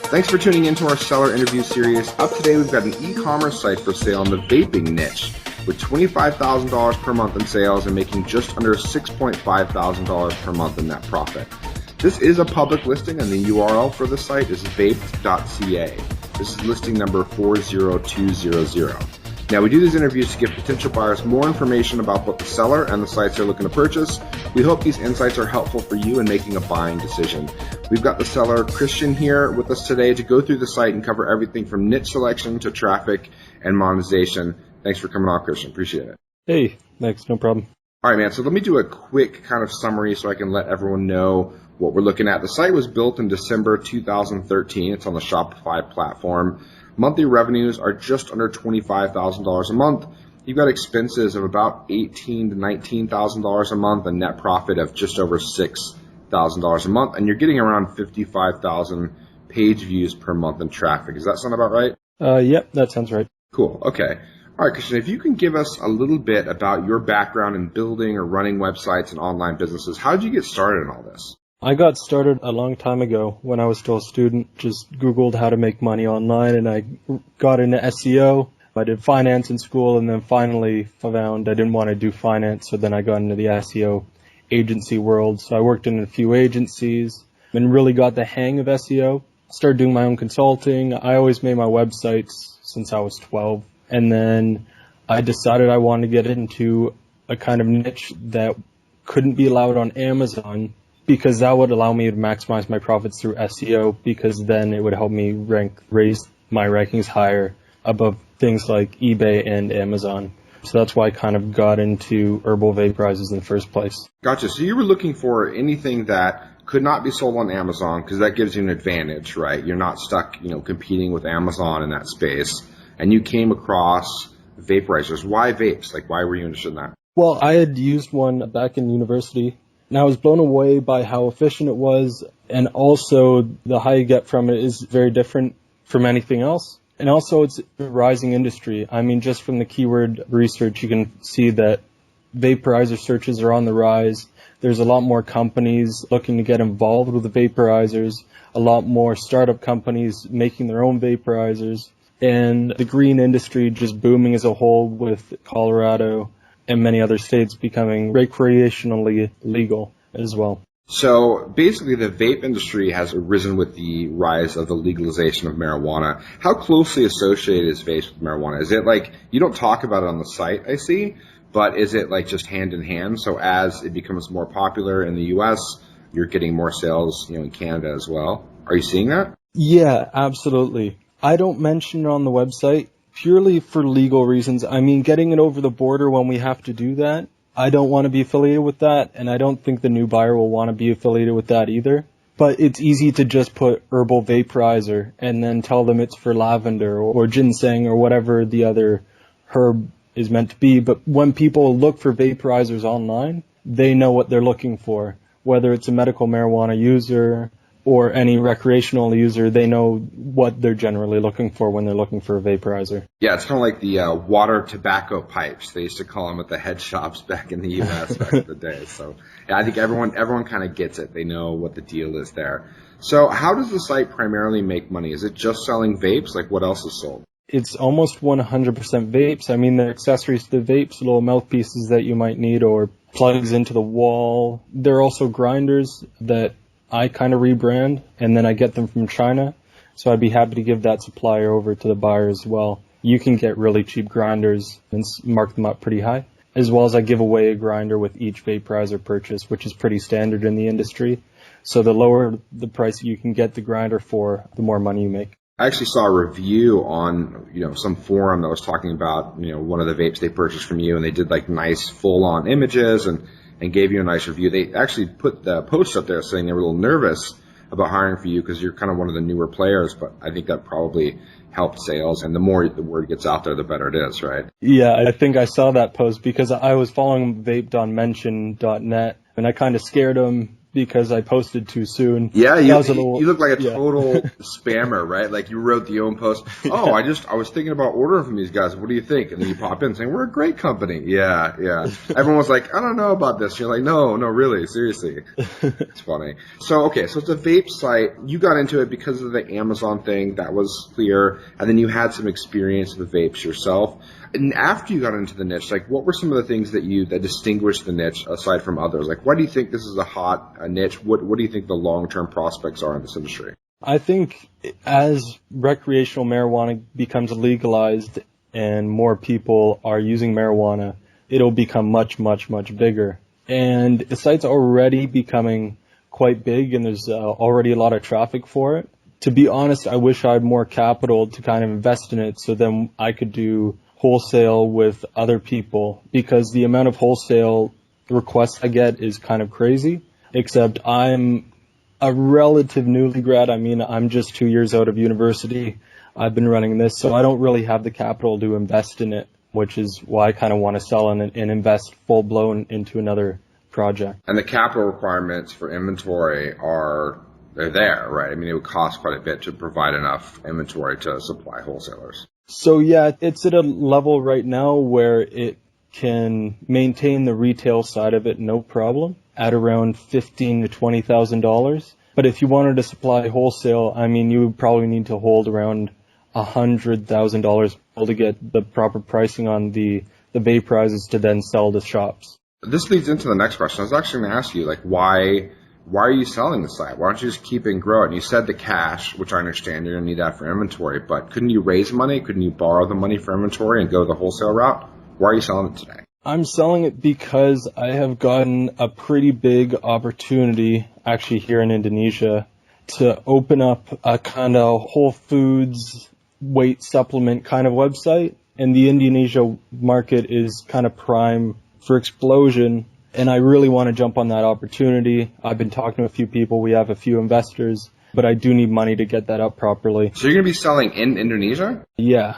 Thanks for tuning into our seller interview series. Up today, we've got an e-commerce site for sale in the vaping niche with $25,000 per month in sales and making just under $6,500 per month in net profit. This is a public listing, and the URL for the site is vaped.ca. This is listing number 40200. Now, we do these interviews to give potential buyers more information about both the seller and the sites they're looking to purchase. We hope these insights are helpful for you in making a buying decision. We've got the seller, Christian, here with us today to go through the site and cover everything from niche selection to traffic and monetization. Thanks for coming on, Christian. Appreciate it. Hey, thanks. No problem. All right, man. So let me do a quick kind of summary so I can let everyone know what we're looking at. The site was built in December 2013. It's on the Shopify platform. Monthly revenues are just under $25,000 a month. You've got expenses of about $18,000 to $19,000 a month, a net profit of just over $6,000 a month, and you're getting around 55,000 page views per month in traffic. Does that sound about right? Yep, that sounds right. Cool. Okay. All right, Christian, if you can give us a little bit about your background in building or running websites and online businesses, how did you get started in all this? I got started a long time ago when I was still a student. Just Googled how to make money online, and I got into SEO. I did finance in school, and then finally found I didn't want to do finance, so then I got into the SEO agency world. So I worked in a few agencies and really got the hang of SEO. Started doing my own consulting. I always made my websites since I was 12. And then I decided I wanted to get into a kind of niche that couldn't be allowed on Amazon, because that would allow me to maximize my profits through SEO, because then it would help me raise my rankings higher above things like eBay and Amazon. So that's why I kind of got into Herbal Vaporizers in the first place. Gotcha. So you were looking for anything that could not be sold on Amazon, because that gives you an advantage, right? You're not stuck, competing with Amazon in that space. And you came across vaporizers. Why vapes? Why were you interested in that? Well, I had used one back in university, and I was blown away by how efficient it was, and also the high you get from it is very different from anything else. And also it's a rising industry. I mean, just from the keyword research, you can see that vaporizer searches are on the rise. There's a lot more companies looking to get involved with the vaporizers, a lot more startup companies making their own vaporizers, and the green industry just booming as a whole, with Colorado and many other states becoming recreationally legal as well. So basically the vape industry has arisen with the rise of the legalization of marijuana. How closely associated is vapes with marijuana? Is it you don't talk about it on the site, I see, but is it just hand in hand? So as it becomes more popular in the U.S., you're getting more sales, in Canada as well. Are you seeing that? Yeah, absolutely. I don't mention it on the website purely for legal reasons. I mean, getting it over the border when we have to do that, I don't want to be affiliated with that, and I don't think the new buyer will want to be affiliated with that either. But it's easy to just put Herbal Vaporizer and then tell them it's for lavender or ginseng or whatever the other herb is meant to be. But when people look for vaporizers online, they know what they're looking for. Whether it's a medical marijuana user or any recreational user, they know what they're generally looking for when they're looking for a vaporizer. Yeah, it's kind of like the water tobacco pipes. They used to call them at the head shops back in the U.S. back in the day. So yeah, I think everyone kind of gets it. They know what the deal is there. So how does the site primarily make money? Is it just selling vapes? What else is sold? It's almost 100% vapes. I mean, the accessories to the vapes, little mouthpieces that you might need or plugs into the wall. There are also grinders that I kind of rebrand, and then I get them from China. So I'd be happy to give that supplier over to the buyer as well. You can get really cheap grinders and mark them up pretty high, as well as I give away a grinder with each vaporizer purchase, which is pretty standard in the industry. So the lower the price you can get the grinder for, the more money you make. I actually saw a review on, some forum that was talking about, one of the vapes they purchased from you, and they did nice full-on images and gave you a nice review. They actually put the post up there saying they were a little nervous about hiring for you because you're kind of one of the newer players, but I think that probably helped sales, and the more the word gets out there, the better it is, right? Yeah, I think I saw that post because I was following vape.mention.net, and I kind of scared them because I posted too soon. Yeah, you look like a total spammer, right? Like you wrote the own post. Oh, I was thinking about ordering from these guys. What do you think? And then you pop in saying, we're a great company. Yeah. Everyone was like, I don't know about this. You're like, no, really, seriously. It's funny. So it's a vape site. You got into it because of the Amazon thing. That was clear. And then you had some experience with vapes yourself. And after you got into the niche, like what were some of the things that distinguished the niche aside from others? Like why do you think this is a hot niche? What do you think the long-term prospects are in this industry? I think as recreational marijuana becomes legalized and more people are using marijuana, it'll become much, much, much bigger. And the site's already becoming quite big and there's already a lot of traffic for it. To be honest, I wish I had more capital to kind of invest in it so then I could do wholesale with other people, because the amount of wholesale requests I get is kind of crazy, except I'm a relative newly grad. I mean, I'm just 2 years out of university. I've been running this, so I don't really have the capital to invest in it, which is why I kind of want to sell and invest full-blown into another project. And the capital requirements for inventory they're there, right? I mean, it would cost quite a bit to provide enough inventory to supply wholesalers. So yeah, it's at a level right now where it can maintain the retail side of it no problem at around $15,000 to $20,000. But if you wanted to supply wholesale, I mean, you would probably need to hold around $100,000 to get the proper pricing on the vaporizers to then sell to shops. This leads into the next question. I was actually going to ask you, like, why are you selling the site? Why don't you just keep it and grow it? And you said the cash, which I understand you're going to need that for inventory, but couldn't you raise money? Couldn't you borrow the money for inventory and go the wholesale route? Why are you selling it today? I'm selling it because I have gotten a pretty big opportunity actually here in Indonesia to open up a kind of Whole Foods weight supplement kind of website. And the Indonesia market is kind of prime for explosion. And I really want to jump on that opportunity. I've been talking to a few people. We have a few investors, but I do need money to get that up properly. So you're going to be selling in Indonesia? Yeah,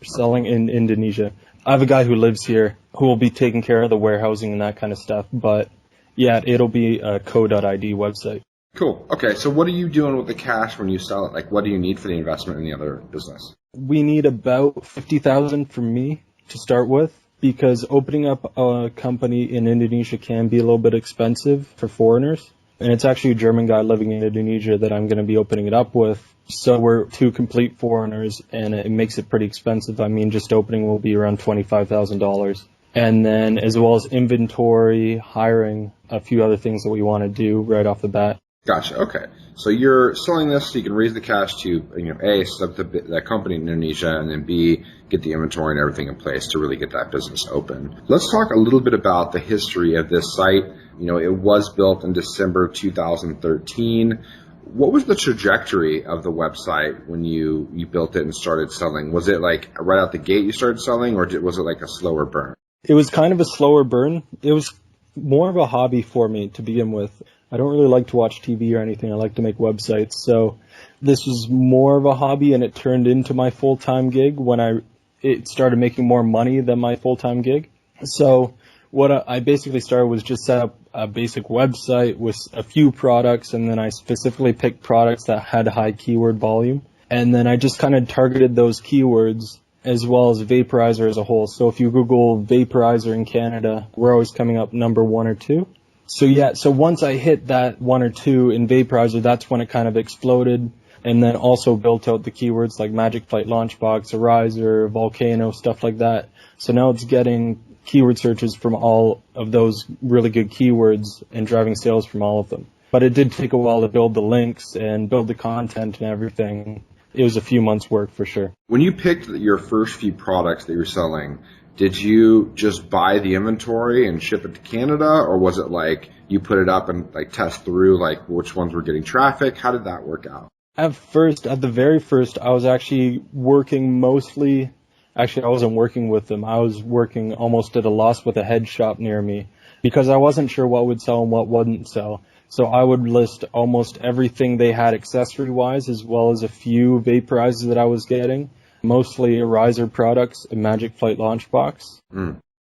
selling in Indonesia. I have a guy who lives here who will be taking care of the warehousing and that kind of stuff. But yeah, it'll be a co.id website. Cool. Okay, so what are you doing with the cash when you sell it? Like, what do you need for the investment in the other business? We need about $50,000 from me to start with, because opening up a company in Indonesia can be a little bit expensive for foreigners. And it's actually a German guy living in Indonesia that I'm going to be opening it up with. So we're two complete foreigners, and it makes it pretty expensive. I mean, just opening will be around $25,000. And then as well as inventory, hiring, a few other things that we want to do right off the bat. Gotcha. Okay. So you're selling this so you can raise the cash to, A, set up that company in Indonesia, and then B, get the inventory and everything in place to really get that business open. Let's talk a little bit about the history of this site. It was built in December 2013. What was the trajectory of the website when you built it and started selling? Was it like right out the gate you started selling, or was it like a slower burn? It was kind of a slower burn. It was more of a hobby for me to begin with. I don't really like to watch TV or anything. I like to make websites. So this was more of a hobby, and it turned into my full-time gig when it started making more money than my full-time gig. So what I basically started was just set up a basic website with a few products, and then I specifically picked products that had high keyword volume. And then I just kind of targeted those keywords as well as vaporizer as a whole. So if you Google vaporizer in Canada, we're always coming up number 1 or 2. So once I hit that 1 or 2 in vaporizer, that's when it kind of exploded, and then also built out the keywords like Magic Flight Launchbox, Arizer, Volcano, stuff like that. So now it's getting keyword searches from all of those really good keywords and driving sales from all of them. But it did take a while to build the links and build the content and everything. It was a few months' work for sure. When you picked your first few products that you're selling, did you just buy the inventory and ship it to Canada, or was it like you put it up and like test through like which ones were getting traffic? How did that work out? At the very first, I was actually working I wasn't working with them. I was working almost at a loss with a head shop near me because I wasn't sure what would sell and what wouldn't sell. So I would list almost everything they had accessory-wise, as well as a few vaporizers that I was getting. Mostly Arizer products, a Magic Flight Launchbox,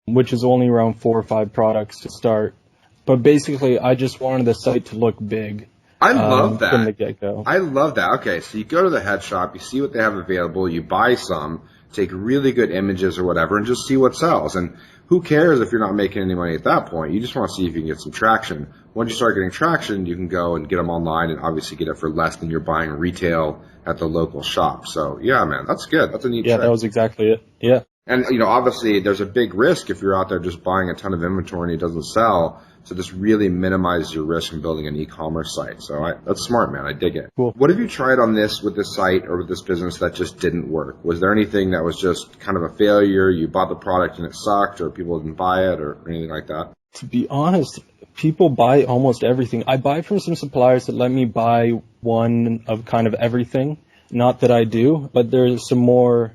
which is only around 4 or 5 products to start. But basically, I just wanted the site to look big. I love that. From the get-go. I love that. Okay, so you go to the head shop, you see what they have available, you buy some, take really good images or whatever, and just see what sells. And who cares if you're not making any money at that point? You just want to see if you can get some traction. Once you start getting traction, you can go and get them online and obviously get it for less than you're buying retail at the local shop. So, yeah, man, that's good. That's a neat trick. That was exactly it. Yeah. And, obviously there's a big risk if you're out there just buying a ton of inventory and it doesn't sell. So this really minimizes your risk in building an e-commerce site. So that's smart, man. I dig it. Cool. What have you tried on this with this site or with this business that just didn't work? Was there anything that was just kind of a failure? You bought the product and it sucked, or people didn't buy it, or anything like that? To be honest, people buy almost everything. I buy from some suppliers that let me buy one of kind of everything. Not that I do, but there's some more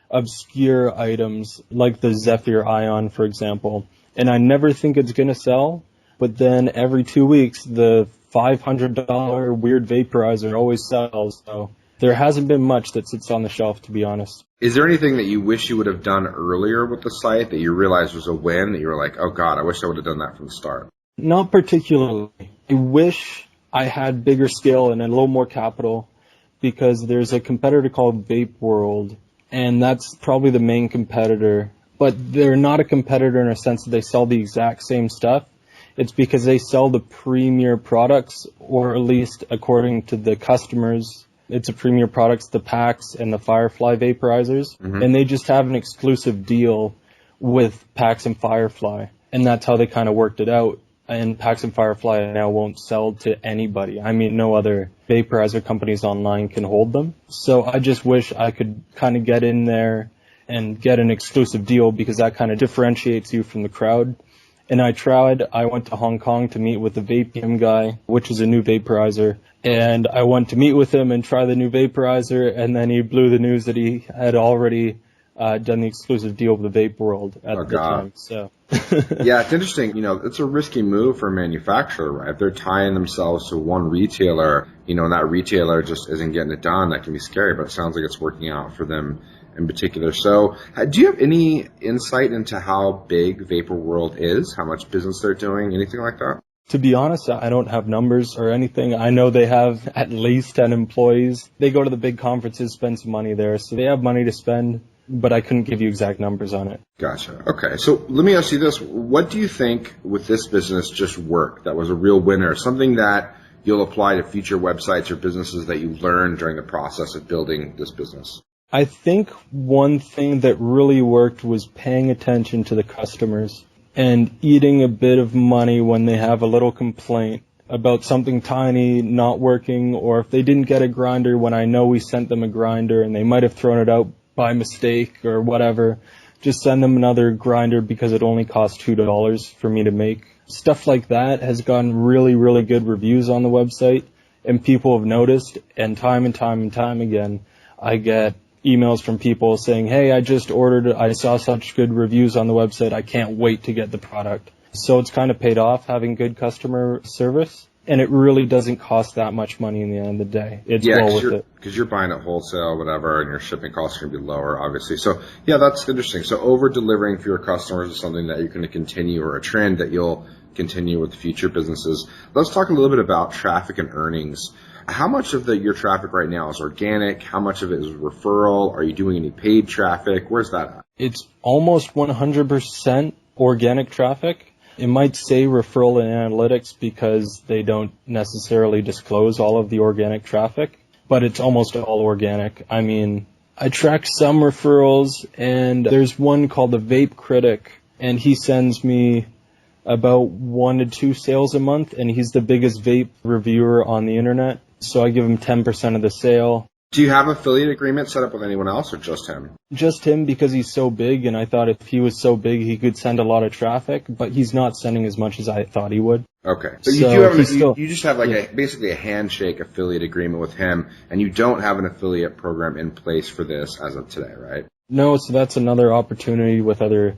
obscure items like the Zephyr Ion, for example. And I never think it's going to sell. But then every 2 weeks, the $500 weird vaporizer always sells. So there hasn't been much that sits on the shelf, to be honest. Is there anything that you wish you would have done earlier with the site that you realized was a win, that you were like, oh, God, I wish I would have done that from the start? Not particularly. I wish I had bigger scale and a little more capital, because there's a competitor called Vape World, and that's probably the main competitor. But they're not a competitor in a sense that they sell the exact same stuff. It's because they sell the premier products, or at least according to the customers, it's a premier products, the Pax and the Firefly vaporizers. Mm-hmm. And they just have an exclusive deal with Pax and Firefly. And that's how they kind of worked it out. And Pax and Firefly now won't sell to anybody. I mean, no other vaporizer companies online can hold them. So I just wish I could kind of get in there and get an exclusive deal, because that kind of differentiates you from the crowd. And I went to Hong Kong to meet with the Vapium guy, which is a new vaporizer. And I went to meet with him and try the new vaporizer, and then he blew the news that he had already done the exclusive deal with the Vape World at the time. So yeah, it's interesting. It's a risky move for a manufacturer, right? If they're tying themselves to one retailer, and that retailer just isn't getting it done, that can be scary, but it sounds like it's working out for them in particular. So do you have any insight into how big Vapor World is, how much business they're doing, anything like that? To be honest, I don't have numbers or anything. I know they have at least 10 employees. They go to the big conferences, spend some money there, so they have money to spend, but I couldn't give you exact numbers on it. Gotcha. Okay, so let me ask you this. What do you think with this business just worked that was a real winner, something that you'll apply to future websites or businesses that you learned during the process of building this business? I think one thing that really worked was paying attention to the customers and eating a bit of money when they have a little complaint about something tiny not working, or if they didn't get a grinder when I know we sent them a grinder and they might have thrown it out by mistake or whatever. Just send them another grinder because it only costs $2 for me to make. Stuff like that has gotten really, really good reviews on the website, and people have noticed, and time again, I get emails from people saying, hey, I just ordered it. I saw such good reviews on the website. I can't wait to get the product. So it's kind of paid off having good customer service. And it really doesn't cost that much money in the end of the day. It's well worth it. Because you're buying at wholesale, whatever, and your shipping costs are going to be lower, obviously. So, yeah, that's interesting. So over-delivering for your customers is something that you're going to continue, or a trend that you'll continue with future businesses. Let's talk a little bit about traffic and earnings. How much of your traffic right now is organic? How much of it is referral? Are you doing any paid traffic? Where's that at? It's almost 100% organic traffic. It might say referral and analytics because they don't necessarily disclose all of the organic traffic, but it's almost all organic. I mean, I track some referrals, and there's one called the Vape Critic, and he sends me about 1 to 2 sales a month, and he's the biggest vape reviewer on the internet. So I give him 10% of the sale. Do you have affiliate agreement set up with anyone else, or just him? Just him, because he's so big, and I thought if he was so big, he could send a lot of traffic, but he's not sending as much as I thought he would. Okay. So you just have basically a handshake affiliate agreement with him, and you don't have an affiliate program in place for this as of today, right? No, so that's another opportunity with other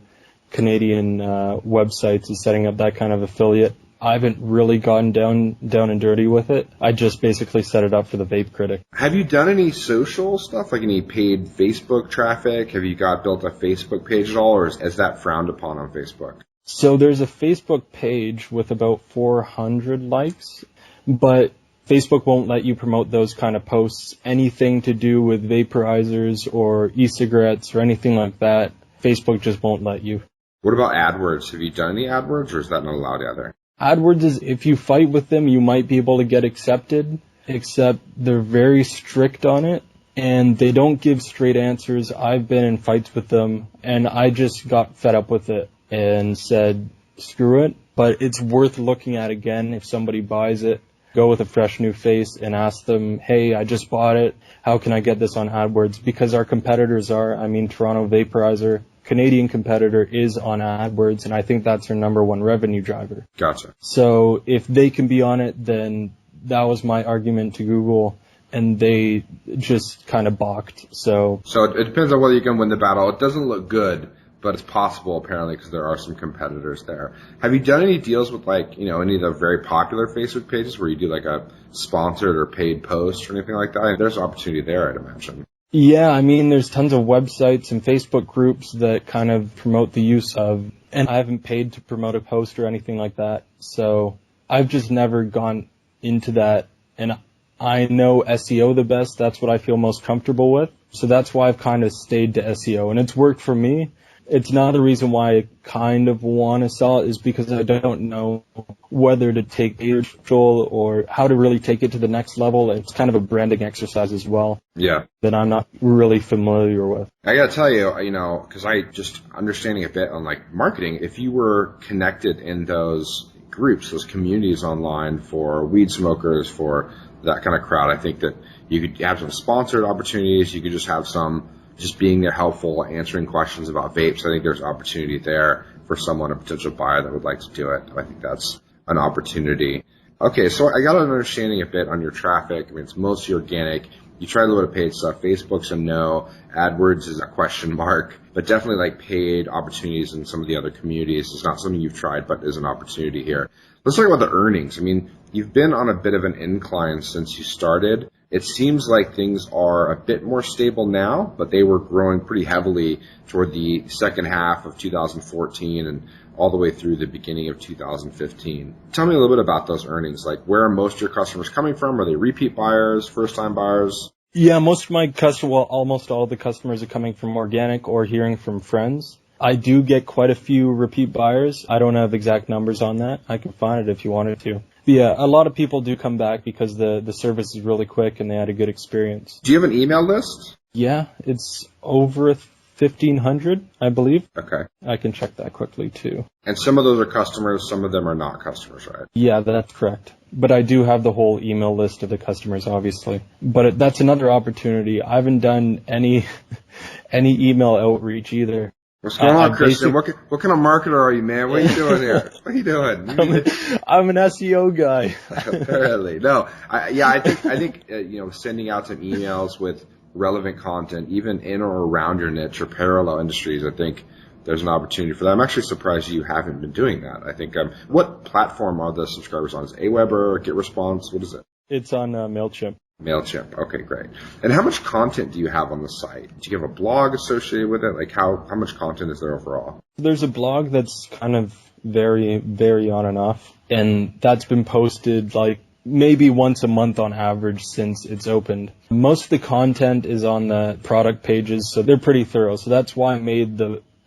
Canadian websites, is setting up that kind of affiliate. I haven't really gotten down and dirty with it. I just basically set it up for the Vape Critic. Have you done any social stuff, like any paid Facebook traffic? Have you built a Facebook page at all, or is that frowned upon on Facebook? So there's a Facebook page with about 400 likes, but Facebook won't let you promote those kind of posts. Anything to do with vaporizers or e-cigarettes or anything like that, Facebook just won't let you. What about AdWords? Have you done any AdWords, or is that not allowed either? AdWords is, if you fight with them, you might be able to get accepted, except they're very strict on it, and they don't give straight answers. I've been in fights with them, and I just got fed up with it and said, screw it. But it's worth looking at again if somebody buys it. Go with a fresh new face and ask them, hey, I just bought it. How can I get this on AdWords? Because our competitors are, Toronto Vaporizer, Canadian competitor, is on AdWords, and I think that's their number one revenue driver. Gotcha. So if they can be on it, then that was my argument to Google, and they just kind of balked. So it depends on whether you can win the battle. It doesn't look good, but it's possible apparently because there are some competitors there. Have you done any deals with any of the very popular Facebook pages where you do like a sponsored or paid post or anything like that? There's opportunity there, I'd imagine. Yeah, there's tons of websites and Facebook groups that kind of promote the use of, and I haven't paid to promote a post or anything like that. So I've just never gone into that, and I know SEO the best. That's what I feel most comfortable with. So that's why I've kind of stayed to SEO, and it's worked for me. It's not the reason why I kind of want to sell it, is because I don't know whether to take digital or how to really take it to the next level. It's kind of a branding exercise as well. Yeah. That I'm not really familiar with. I gotta tell you, because I just understanding a bit on marketing, if you were connected in those groups, those communities online for weed smokers, for that kind of crowd, I think that you could have some sponsored opportunities. You could just have some just being there helpful, answering questions about vapes. I think there's opportunity there for someone, a potential buyer that would like to do it. I think that's an opportunity. Okay, so I got an understanding a bit on your traffic. It's mostly organic. You try a little bit of paid stuff. Facebook's a no. AdWords is a question mark. But definitely paid opportunities in some of the other communities. It's not something you've tried, but is an opportunity here. Let's talk about the earnings. You've been on a bit of an incline since you started. It seems like things are a bit more stable now, but they were growing pretty heavily toward the second half of 2014 and all the way through the beginning of 2015. Tell me a little bit about those earnings. Where are most of your customers coming from? Are they repeat buyers, first-time buyers? Yeah, most of my customers, almost all the customers are coming from organic or hearing from friends. I do get quite a few repeat buyers. I don't have exact numbers on that. I can find it if you wanted to. But yeah, a lot of people do come back because the service is really quick and they had a good experience. Do you have an email list? Yeah, it's over 1,500, I believe. Okay. I can check that quickly too. And some of those are customers, some of them are not customers, right? Yeah, that's correct. But I do have the whole email list of the customers, obviously. But that's another opportunity. I haven't done any email outreach either. What's going on, Christian? What kind of marketer are you, man? What are you doing here? What are you doing? I'm an SEO guy. Apparently. No. I think sending out some emails with relevant content, even in or around your niche or parallel industries, I think there's an opportunity for that. I'm actually surprised you haven't been doing that. I think, what platform are the subscribers on? Is it Aweber, GetResponse? What is it? It's on MailChimp. MailChimp. Okay, great. And how much content do you have on the site? Do you have a blog associated with it? How much content is there overall? There's a blog that's kind of very, very on and off, and that's been posted maybe once a month on average since it's opened. Most of the content is on the product pages, so they're pretty thorough. So that's why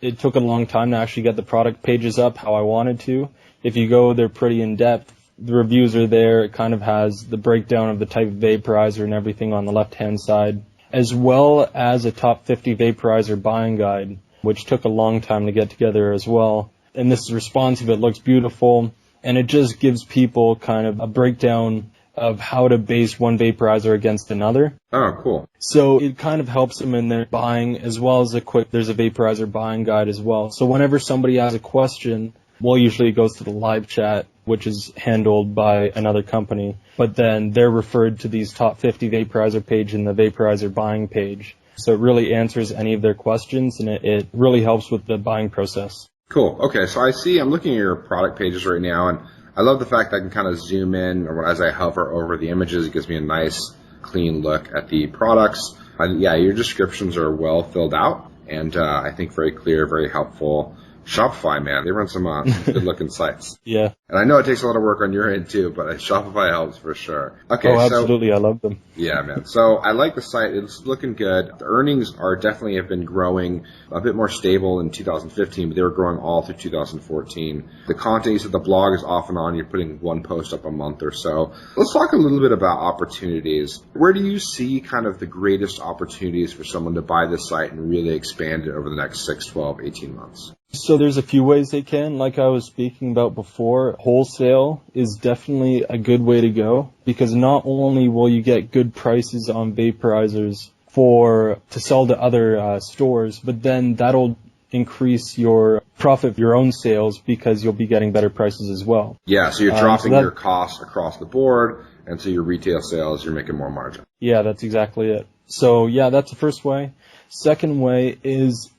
it took a long time to actually get the product pages up how I wanted to. If you go, they're pretty in-depth. The reviews are there. It kind of has the breakdown of the type of vaporizer and everything on the left-hand side, as well as a top 50 vaporizer buying guide, which took a long time to get together as well. And this is responsive. It looks beautiful. And it just gives people kind of a breakdown of how to base one vaporizer against another. Oh, cool. So it kind of helps them in their buying, as well as there's a vaporizer buying guide as well. So whenever somebody has a question, usually it goes to the live chat, which is handled by another company. But then they're referred to these top 50 vaporizer page and the vaporizer buying page. So it really answers any of their questions, and it really helps with the buying process. Cool. Okay, so I'm looking at your product pages right now, and I love the fact that I can kind of zoom in, or as I hover over the images, it gives me a nice, clean look at the products. Your descriptions are well filled out, and I think very clear, very helpful. Shopify, man, they run some good-looking sites. Yeah. And I know it takes a lot of work on your end too, but Shopify helps for sure. Okay, Oh, absolutely. I love them. Yeah, man. So I like the site. It's looking good. The earnings are definitely have been growing a bit more stable in 2015, but they were growing all through 2014. The content, you said the blog is off and on. You're putting one post up a month or so. Let's talk a little bit about opportunities. Where do you see kind of the greatest opportunities for someone to buy this site and really expand it over the next 6, 12, 18 months? So there's a few ways they can. Like I was speaking about before, wholesale is definitely a good way to go, because not only will you get good prices on vaporizers to sell to other stores, but then that'll increase your profit, your own sales, because you'll be getting better prices as well. Yeah, so you're dropping your costs across the board, and so your retail sales, you're making more margin. Yeah, that's exactly it. So yeah, that's the first way. Second way is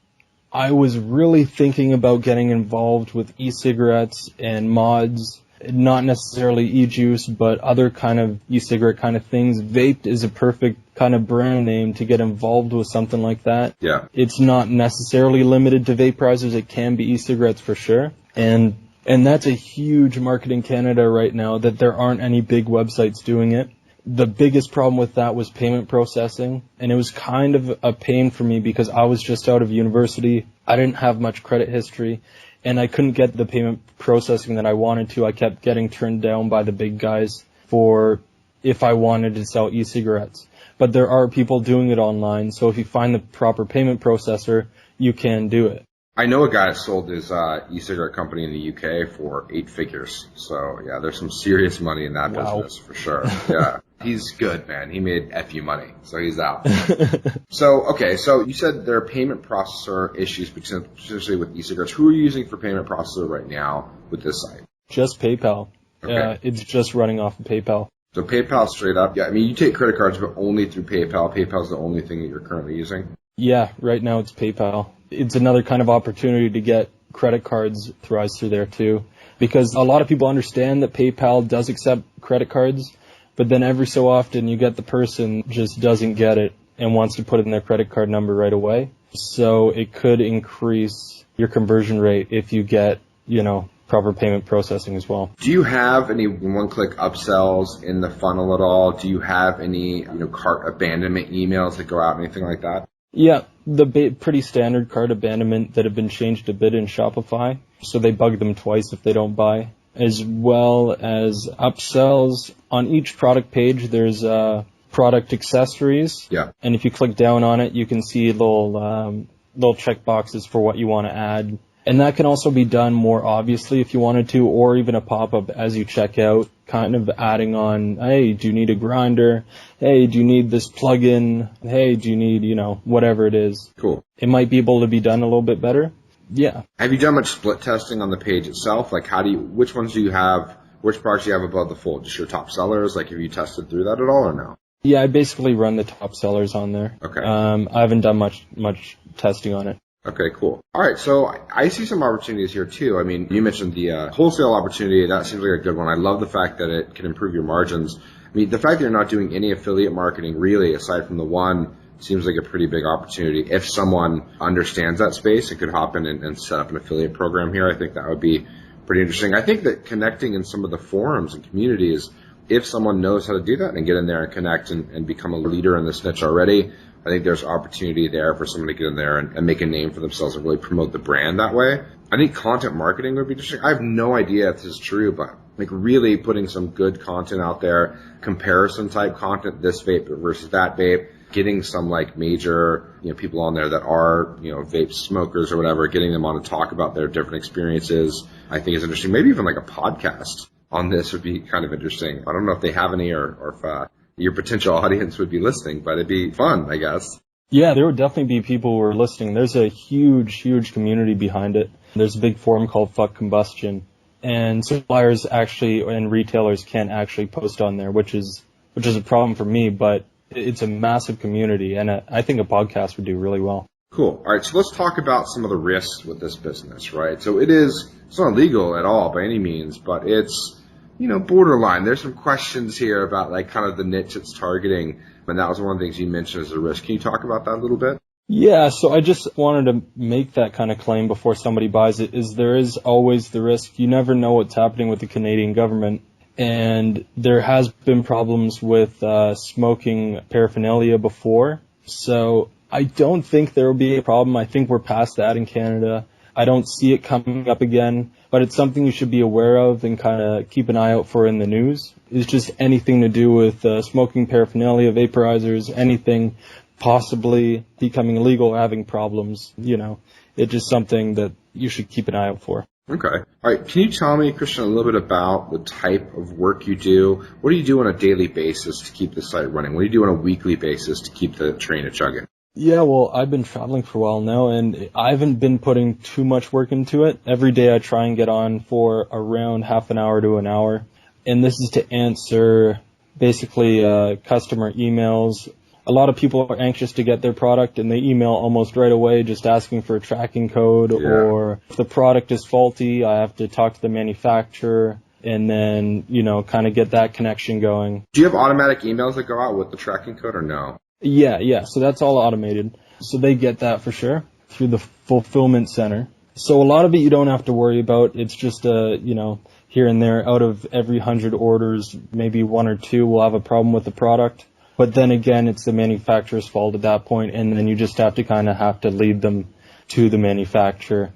I was really thinking about getting involved with e-cigarettes and mods, not necessarily e-juice, but other kind of e-cigarette kind of things. Vape is a perfect kind of brand name to get involved with something like that. Yeah. It's not necessarily limited to vaporizers. It can be e-cigarettes for sure. And that's a huge market in Canada right now, that there aren't any big websites doing it. The biggest problem with that was payment processing, and it was kind of a pain for me because I was just out of university. I didn't have much credit history, and I couldn't get the payment processing that I wanted to. I kept getting turned down by the big guys for if I wanted to sell e-cigarettes. But there are people doing it online, so if you find the proper payment processor, you can do it. I know a guy that sold his e-cigarette company in the UK for 8 figures. So, yeah, there's some serious money in that business for sure. Yeah. He's good, man. He made FU money, so he's out. So you said there are payment processor issues, particularly with e-cigarettes. Who are you using for payment processor right now with this site? Just PayPal. Okay. It's just running off of PayPal. So PayPal straight up. Yeah, I mean, you take credit cards, but only through PayPal. PayPal's the only thing that you're currently using? Yeah, right now it's PayPal. It's another kind of opportunity to get credit cards authorized through there too, because a lot of people understand that PayPal does accept credit cards, but then every so often you get the person just doesn't get it and wants to put in their credit card number right away. So it could increase your conversion rate if you get, proper payment processing as well. Do you have any one-click upsells in the funnel at all? Do you have any, cart abandonment emails that go out, anything like that? Yeah, the pretty standard cart abandonment that have been changed a bit in Shopify, so they bug them twice if they don't buy, as well as upsells. On each product page, there's product accessories. Yeah. And if you click down on it, you can see little check boxes for what you want to add. And that can also be done more obviously if you wanted to, or even a pop-up as you check out, kind of adding on, hey, do you need a grinder? Hey, do you need this plugin? Hey, do you need, whatever it is. Cool. It might be able to be done a little bit better. Yeah. Have you done much split testing on the page itself? Like which ones do you have, which products do you have above the fold? Just your top sellers? Like, have you tested through that at all or no? Yeah, I basically run the top sellers on there. Okay. I haven't done much testing on it. Okay, cool. All right, so I see some opportunities here too. I mean, you mentioned the wholesale opportunity. That seems like a good one. I love the fact that it can improve your margins. I mean, the fact that you're not doing any affiliate marketing really, aside from the one, seems like a pretty big opportunity. If someone understands that space and could hop in and set up an affiliate program here, I think that would be pretty interesting. I think that connecting in some of the forums and communities, if someone knows how to do that and get in there and connect and become a leader in this niche already, I think there's opportunity there for someone to get in there and make a name for themselves and really promote the brand that way. I think content marketing would be interesting. I have no idea if this is true, but like really putting some good content out there, comparison type content, this vape versus that vape, getting some like major, people on there that are, vape smokers or whatever, getting them on to talk about their different experiences, I think is interesting. Maybe even like a podcast on this would be kind of interesting. I don't know if they have any or if your potential audience would be listening, but it'd be fun, I guess. Yeah, there would definitely be people who are listening. There's a huge community behind it. There's a big forum called Fuck Combustion, and suppliers actually and retailers can't actually post on there, which is a problem for me, but it's a massive community, and I think a podcast would do really well. Cool. All right, so let's talk about some of the risks with this business, right? So it's not illegal at all by any means, but it's borderline. There's some questions here about like kind of the niche it's targeting, and that was one of the things you mentioned as a risk. Can you talk about that a little bit? Yeah, so I just wanted to make that kind of claim before somebody buys it, is there is always the risk. You never know what's happening with the Canadian government. And there has been problems with smoking paraphernalia before. So I don't think there will be a problem. I think we're past that in Canada. I don't see it coming up again, but it's something you should be aware of and kind of keep an eye out for in the news. It's just anything to do with smoking paraphernalia, vaporizers, anything possibly becoming illegal or having problems, it's just something that you should keep an eye out for. Okay. All right. Can you tell me, Christian, a little bit about the type of work you do? What do you do on a daily basis to keep the site running? What do you do on a weekly basis to keep the train chugging? Yeah, well, I've been traveling for a while now, and I haven't been putting too much work into it. Every day I try and get on for around half an hour to an hour, and this is to answer basically customer emails. A lot of people are anxious to get their product, and they email almost right away just asking for a tracking code, or if the product is faulty, I have to talk to the manufacturer and then, kind of get that connection going. Do you have automatic emails that go out with the tracking code or no? Yeah. So that's all automated. So they get that for sure through the fulfillment center. So a lot of it you don't have to worry about. It's just, here and there, out of every 100 orders, maybe 1 or 2 will have a problem with the product. But then again, it's the manufacturer's fault at that point, and then you just have to lead them to the manufacturer.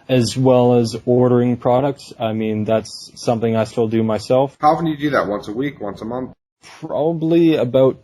As well as ordering products, I mean, that's something I still do myself. How often do you do that? Once a week? Once a month? Probably about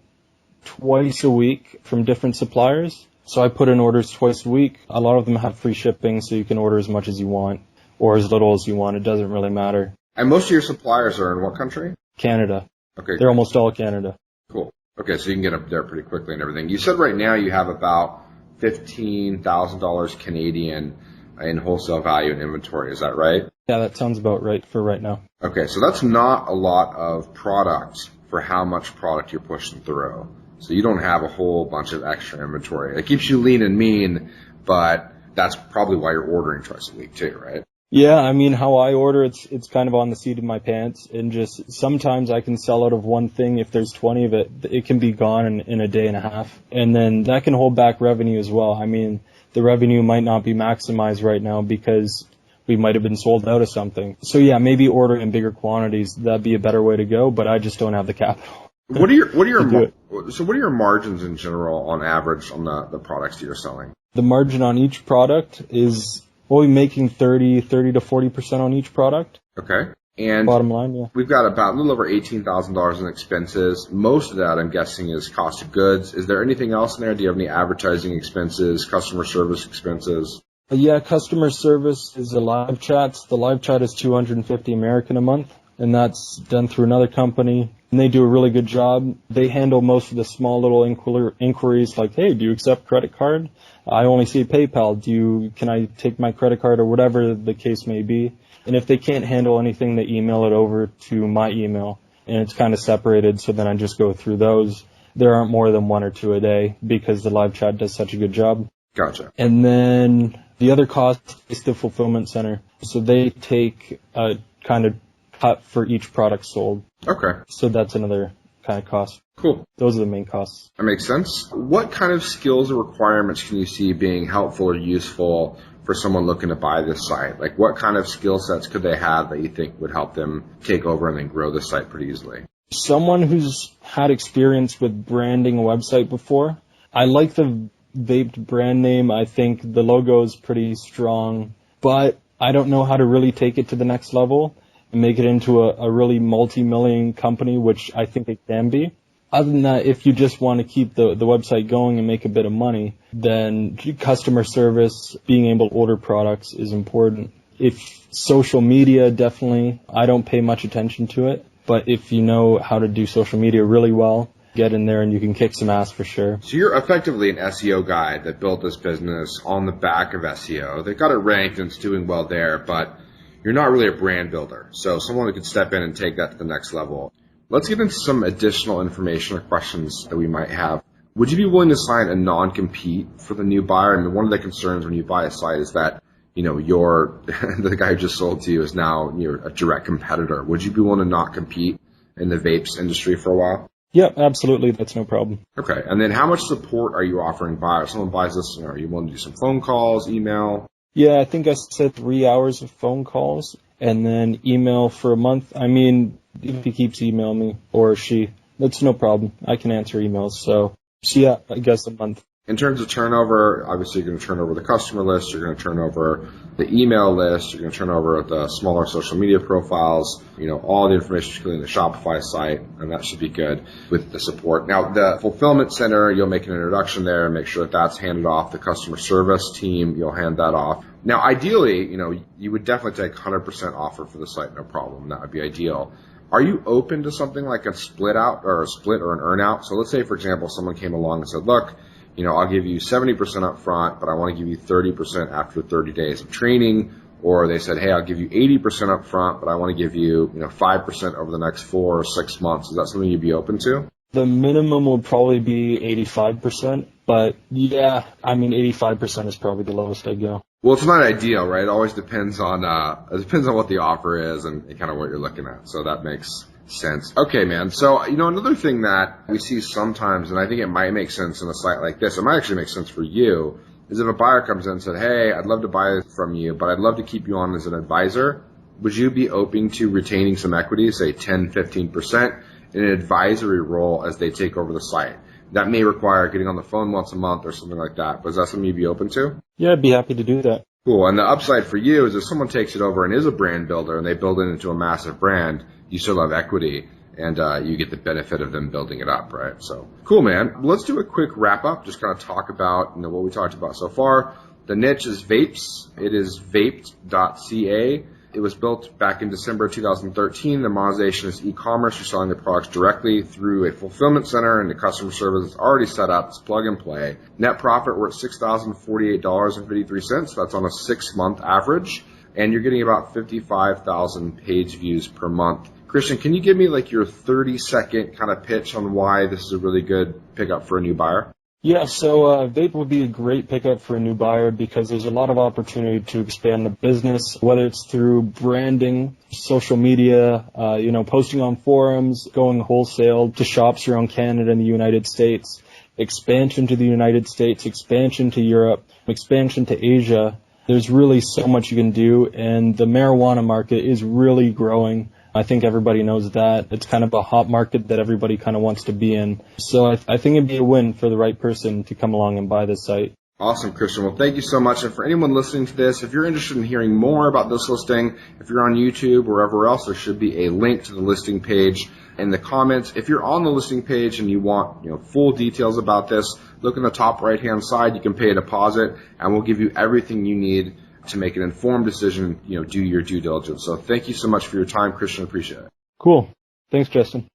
twice a week from different suppliers. So I put in orders twice a week. A lot of them have free shipping, so you can order as much as you want or as little as you want. It doesn't really matter. And most of your suppliers are in what country? Canada. Okay. They're almost all Canada. Cool. Okay, so you can get up there pretty quickly and everything. You said right now you have about $15,000 Canadian in wholesale value in inventory. Is that right? Yeah, that sounds about right for right now. Okay, so that's not a lot of product for how much product you're pushing through. So you don't have a whole bunch of extra inventory. It keeps you lean and mean, but that's probably why you're ordering twice a week too, right? Yeah, I mean, how I order, it's kind of on the seat of my pants, and just sometimes I can sell out of one thing. If there's 20 of it, it can be gone in a day and a half, and then that can hold back revenue as well. I mean, the revenue might not be maximized right now because we might have been sold out of something. So yeah, maybe ordering in bigger quantities, that'd be a better way to go, but I just don't have the capital. What are your margins in general on average on the products that you're selling? The margin on each product is we're making 30 to 40% on each product. Okay. And bottom line, yeah. We've got about a little over $18,000 in expenses. Most of that, I'm guessing, is cost of goods. Is there anything else in there? Do you have any advertising expenses, customer service expenses? Yeah, customer service is the live chats. The live chat is $250 American a month, and that's done through another company. And they do a really good job. They handle most of the small little inquiries like, hey, do you accept credit card? I only see PayPal. Can I take my credit card, or whatever the case may be? And if they can't handle anything, they email it over to my email, and it's kind of separated, so then I just go through those. There aren't more than 1 or 2 a day because the live chat does such a good job. Gotcha. And then the other cost is the fulfillment center. So they take a kind of cut for each product sold. Okay. So that's another kind of cost. Cool. Those are the main costs. That makes sense. What kind of skills or requirements can you see being helpful or useful for someone looking to buy this site? Like, what kind of skill sets could they have that you think would help them take over and then grow the site pretty easily? Someone who's had experience with branding a website before. I like the vaped brand name. I think the logo is pretty strong, but I don't know how to really take it to the next level and make it into a really multi-million company, which I think it can be. Other than that, if you just want to keep the website going and make a bit of money, then customer service, being able to order products is important. If social media, definitely, I don't pay much attention to it, but if you know how to do social media really well, get in there and you can kick some ass for sure. So you're effectively an SEO guy that built this business on the back of SEO. They got it ranked and it's doing well there, but you're not really a brand builder. So someone who could step in and take that to the next level. Let's get into some additional information or questions that we might have. Would you be willing to sign a non-compete for the new buyer? I mean, one of the concerns when you buy a site is that, you're the guy who just sold to you is now a direct competitor. Would you be willing to not compete in the vapes industry for a while? Yeah, absolutely. That's no problem. Okay. And then how much support are you offering buyers? Someone buys this, are you willing to do some phone calls, email? Yeah, I think I said 3 hours of phone calls and then email for a month. I mean, if he keeps emailing me or she, that's no problem. I can answer emails. So yeah, I guess a month. In terms of turnover, obviously you're going to turn over the customer list, you're going to turn over the email list, you're going to turn over the smaller social media profiles, all the information securely in the Shopify site, and that should be good with the support. Now, the fulfillment center, you'll make an introduction there and make sure that that's handed off. The customer service team, you'll hand that off. Now, ideally, you would definitely take 100% offer for the site, no problem. That would be ideal. Are you open to something like a split or an earn out? So let's say, for example, someone came along and said, look, I'll give you 70% up front, but I want to give you 30% after 30 days of training. Or they said, hey, I'll give you 80% up front, but I want to give you, 5% over the next 4 or 6 months. Is that something you'd be open to? The minimum will probably be 85%, but yeah, 85% is probably the lowest I'd go. Well, it's not ideal, right? It always depends on what the offer is and kind of what you're looking at. So that makes sense. Okay, man. So, another thing that we see sometimes, and I think it might make sense in a site like this, it might actually make sense for you, is if a buyer comes in and said, hey, I'd love to buy from you, but I'd love to keep you on as an advisor. Would you be open to retaining some equity, say 10, 15%, in an advisory role as they take over the site? That may require getting on the phone once a month or something like that. But is that something you'd be open to? Yeah, I'd be happy to do that. Cool. And the upside for you is if someone takes it over and is a brand builder and they build it into a massive brand, you still have equity and you get the benefit of them building it up, right? So cool, man. Let's do a quick wrap up. Just kind of talk about what we talked about so far. The niche is vapes. It is vaped.ca. It was built back in December 2013. The monetization is e-commerce. You're selling the products directly through a fulfillment center, and the customer service is already set up. It's plug and play. Net profit, we're at $6,048.53. That's on a 6-month average. And you're getting about 55,000 page views per month. Christian, can you give me your 30-second kind of pitch on why this is a really good pickup for a new buyer? Yeah, so vape would be a great pickup for a new buyer because there's a lot of opportunity to expand the business, whether it's through branding, social media, posting on forums, going wholesale to shops around Canada and the United States, expansion to the United States, expansion to Europe, expansion to Asia. There's really so much you can do, and the marijuana market is really growing. I think everybody knows that. It's kind of a hot market that everybody kind of wants to be in. So I think it'd be a win for the right person to come along and buy this site. Awesome, Christian. Well, thank you so much. And for anyone listening to this, if you're interested in hearing more about this listing, if you're on YouTube or wherever else, there should be a link to the listing page in the comments. If you're on the listing page and you want full details about this, look in the top right-hand side. You can pay a deposit, and we'll give you everything you need to make an informed decision, do your due diligence. So thank you so much for your time, Christian. Appreciate it. Cool. Thanks, Justin.